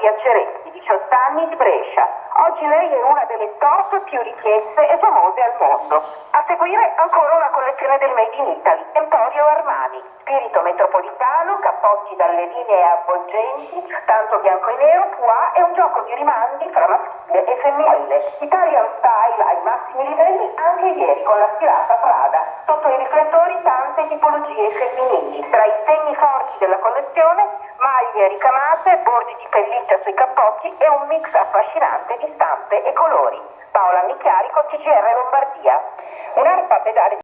Piaceretti, 18 anni, di Brescia. Oggi lei è una delle top più richieste e famose al mondo. A seguire ancora una collezione del Made in Italy, Emporio Armani. Spirito metropolitano, cappotti dalle linee avvolgenti, tanto bianco e nero, pois e un gioco di rimandi fra maschile e femminile. Italian style ai massimi livelli anche ieri con la stilata Prada. Sotto i riflettori tante tipologie femminili. Tra i segni forti della collezione, maglie ricamate, bordi di pelliccia sui cappotti e un mix affascinante di stampe e colori. Paola Michiari con TGR Lombardia. Un'arpa pedale